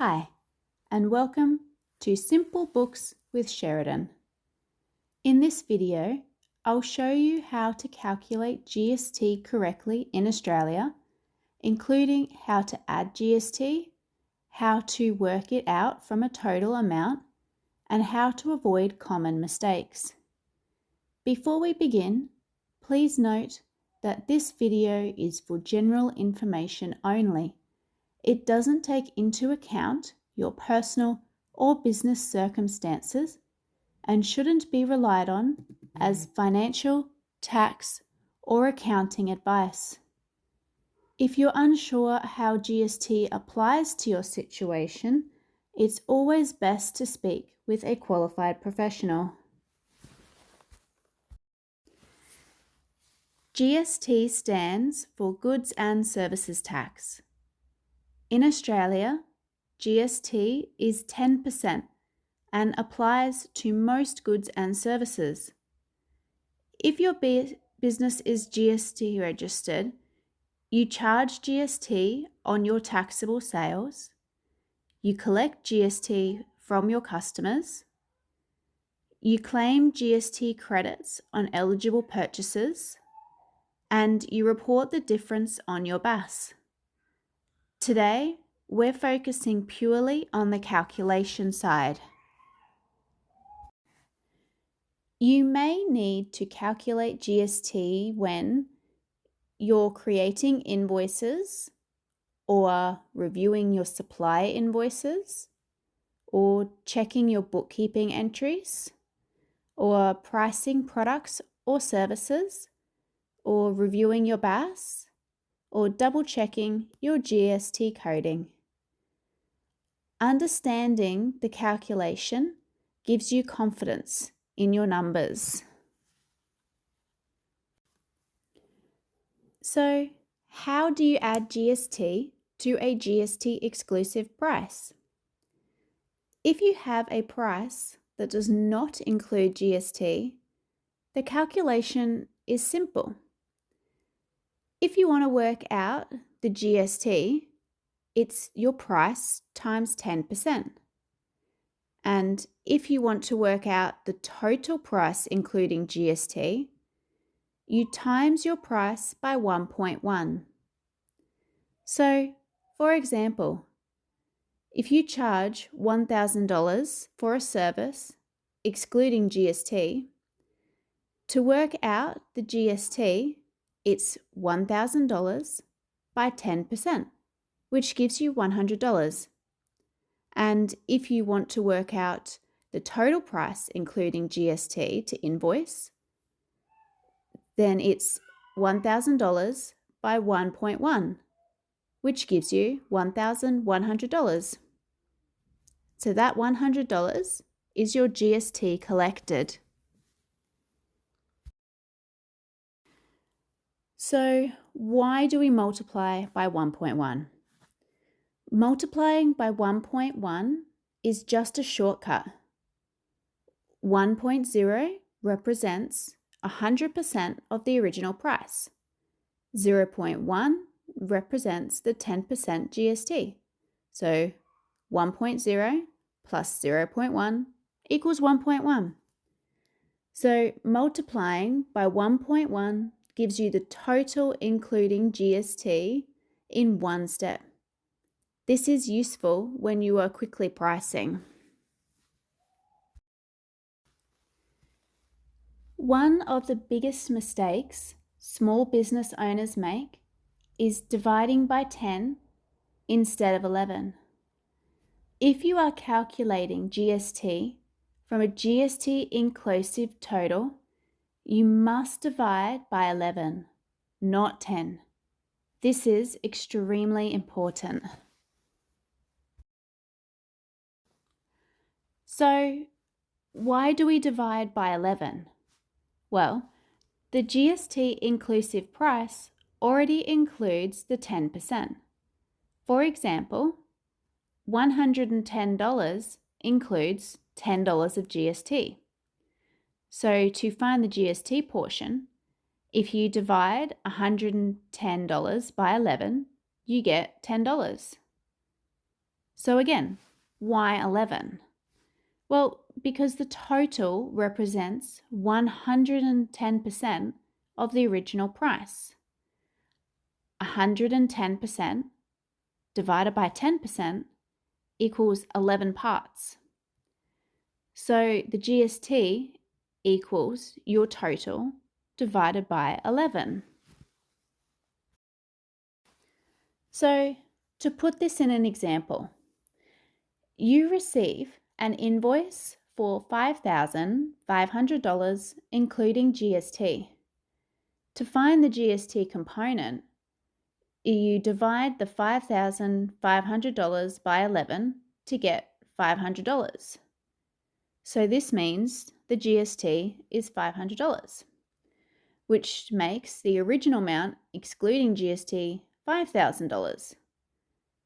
Hi, and welcome to Simple Books with Sheridan. In this video, I'll show you how to calculate GST correctly in Australia, including how to add GST, how to work it out from a total amount, and how to avoid common mistakes. Before we begin, please note that this video is for general information only. It doesn't take into account your personal or business circumstances and shouldn't be relied on as financial, tax, or accounting advice. If you're unsure how GST applies to your situation, it's always best to speak with a qualified professional. GST stands for Goods and Services Tax. In Australia, GST is 10% and applies to most goods and services. If your business is GST registered, you charge GST on your taxable sales, you collect GST from your customers, you claim GST credits on eligible purchases, and you report the difference on your BAS. Today, we're focusing purely on the calculation side. You may need to calculate GST when you're creating invoices or reviewing your supplier invoices or checking your bookkeeping entries or pricing products or services or reviewing your BAS or double-checking your GST coding. Understanding the calculation gives you confidence in your numbers. So, how do you add GST to a GST-exclusive price? If you have a price that does not include GST, the calculation is simple. If you want to work out the GST, it's your price times 10%. And if you want to work out the total price including GST, you times your price by 1.1. So, for example, if you charge $1,000 for a service, excluding GST, to work out the GST, it's $1,000 by 10%, which gives you $100. And if you want to work out the total price, including GST, to invoice, then it's $1,000 by 1.1, which gives you $1,100. So that $100 is your GST collected. So why do we multiply by 1.1? Multiplying by 1.1 is just a shortcut. 1.0 represents 100% of the original price. 0.1 represents the 10% GST. So 1.0 plus 0.1 equals 1.1. So multiplying by 1.1 gives you the total including GST in one step. This is useful when you are quickly pricing. One of the biggest mistakes small business owners make is dividing by 10 instead of 11. If you are calculating GST from a GST-inclusive total, you must divide by 11, not 10. This is extremely important. So, why do we divide by 11? Well, the GST-inclusive price already includes the 10%. For example, $110 includes $10 of GST. So to find the GST portion, if you divide $110 by 11, you get $10. So again, why 11? Well, because the total represents 110% of the original price. 110% divided by 10% equals 11 parts. So the GST equals your total divided by 11. So to put this in an example, you receive an invoice for $5,500 including GST. To find the GST component, you divide the $5,500 by 11 to get $500. So this means the GST is $500, which makes the original amount excluding GST $5,000.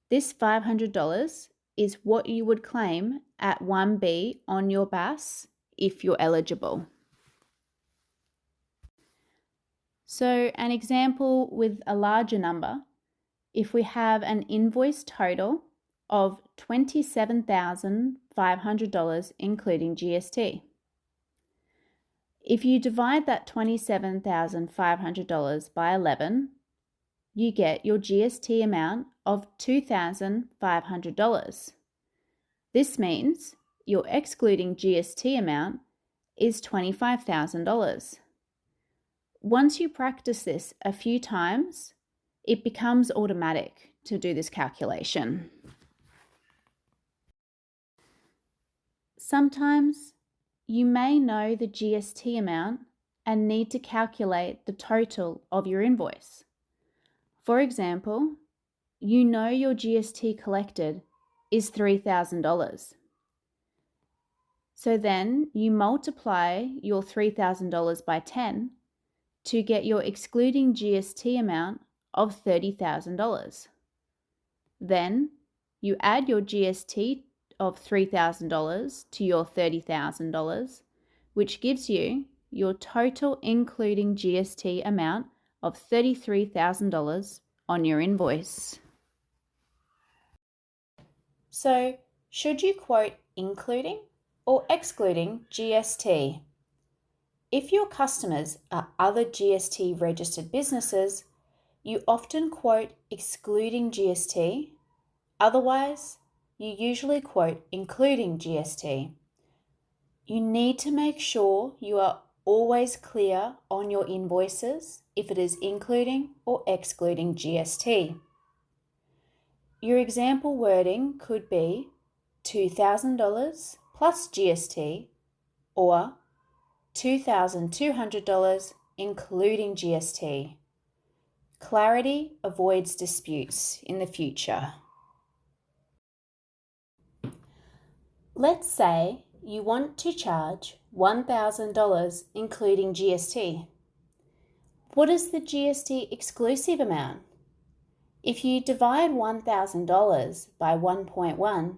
This $500 is what you would claim at 1B on your BAS if you're eligible. So an example with a larger number, if we have an invoice total of $27,500 including GST. If you divide that $27,500 by 11, you get your GST amount of $2,500. This means your excluding GST amount is $25,000. Once you practice this a few times, it becomes automatic to do this calculation. Sometimes you may know the GST amount and need to calculate the total of your invoice. For example, you know your GST collected is $3,000. So then you multiply your $3,000 by 10 to get your excluding GST amount of $30,000. Then you add your GST of $3,000 to your $30,000, which gives you your total including GST amount of $33,000 on your invoice. So, should you quote including or excluding GST? If your customers are other GST registered businesses, you often quote excluding GST. Otherwise, you usually quote including GST. You need to make sure you are always clear on your invoices if it is including or excluding GST. Your example wording could be $2,000 plus GST or $2,200 including GST. Clarity avoids disputes in the future. Let's say you want to charge $1,000 including GST. What is the GST exclusive amount? If you divide $1,000 by 1.1,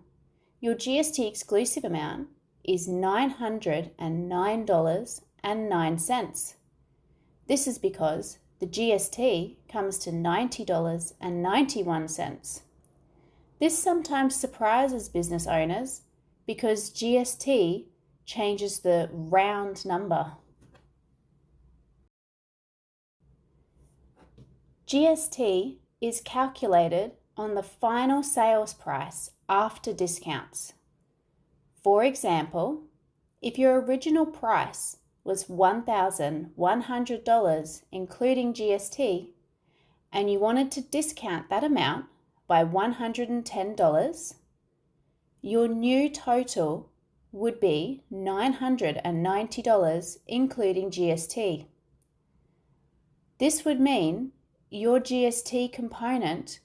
your GST exclusive amount is $909.09. This is because the GST comes to $90.91. This sometimes surprises business owners because GST changes the round number. GST is calculated on the final sales price after discounts. For example, if your original price was $1,100 including GST and you wanted to discount that amount by $110, your new total would be $990 including GST. This would mean your GST component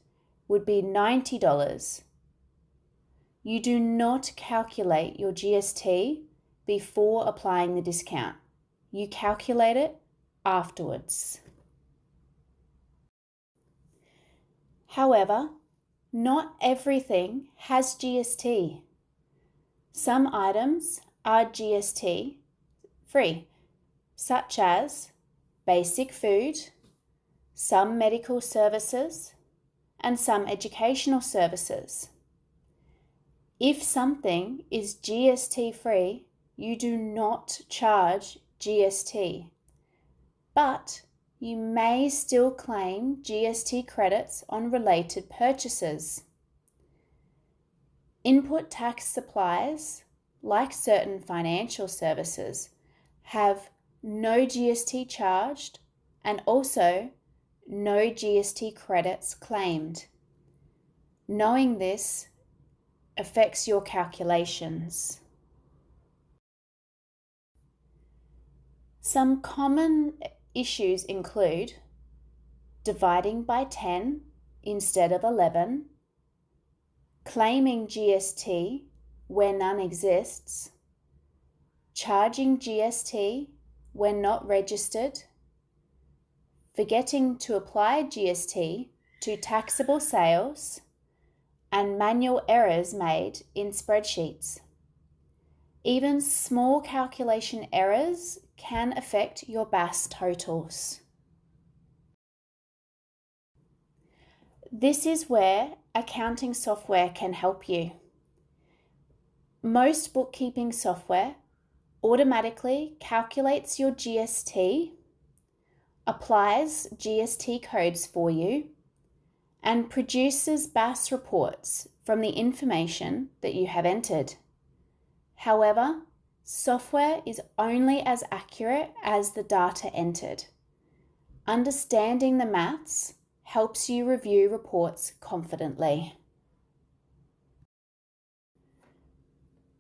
would be $90. You do not calculate your GST before applying the discount. You calculate it afterwards. However, not everything has GST. Some items are GST free, such as basic food, some medical services, and some educational services. If something is GST-free, you do not charge GST, but you may still claim GST credits on related purchases. Input tax supplies, like certain financial services, have no GST charged and also no GST credits claimed. Knowing this affects your calculations. Some common issues include dividing by 10 instead of 11, claiming GST where none exists, charging GST when not registered, forgetting to apply GST to taxable sales, and manual errors made in spreadsheets. Even small calculation errors can affect your BAS totals. This is where accounting software can help you. Most bookkeeping software automatically calculates your GST, applies GST codes for you, and produces BAS reports from the information that you have entered. However, software is only as accurate as the data entered. Understanding the maths helps you review reports confidently.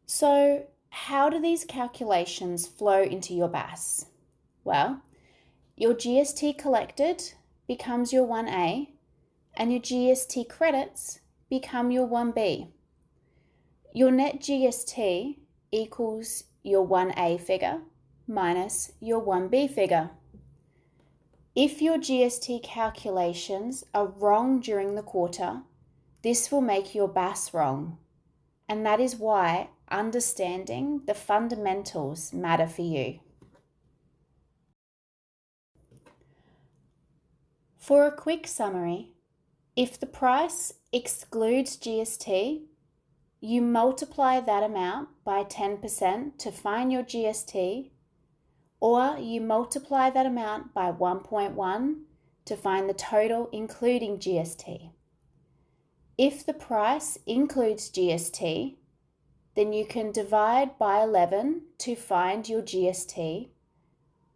So, how do these calculations flow into your BAS? Well, your GST collected becomes your 1A, and your GST credits become your 1B. Your net GST equals your 1A figure minus your 1B figure. If your GST calculations are wrong during the quarter, this will make your BAS wrong, and that is why understanding the fundamentals matter for you. For a quick summary, if the price excludes GST, you multiply that amount by 10% to find your GST, or you multiply that amount by 1.1 to find the total including GST. If the price includes GST, then you can divide by 11 to find your GST,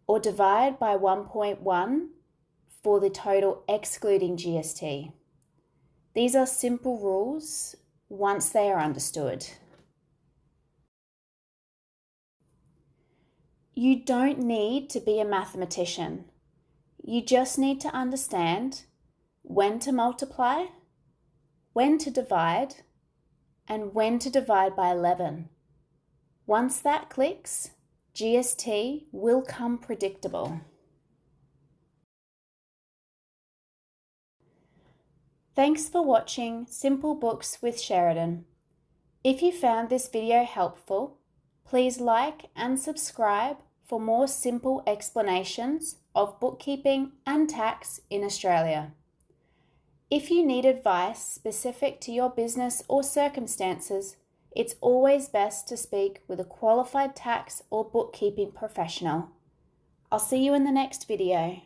or divide by 1.1 for the total excluding GST. These are simple rules once they are understood. You don't need to be a mathematician. You just need to understand when to multiply, when to divide, and when to divide by 11. Once that clicks, GST will come predictable. Thanks for watching Simple Books with Sheridan. If you found this video helpful, please like and subscribe for more simple explanations of bookkeeping and tax in Australia. If you need advice specific to your business or circumstances, it's always best to speak with a qualified tax or bookkeeping professional. I'll see you in the next video.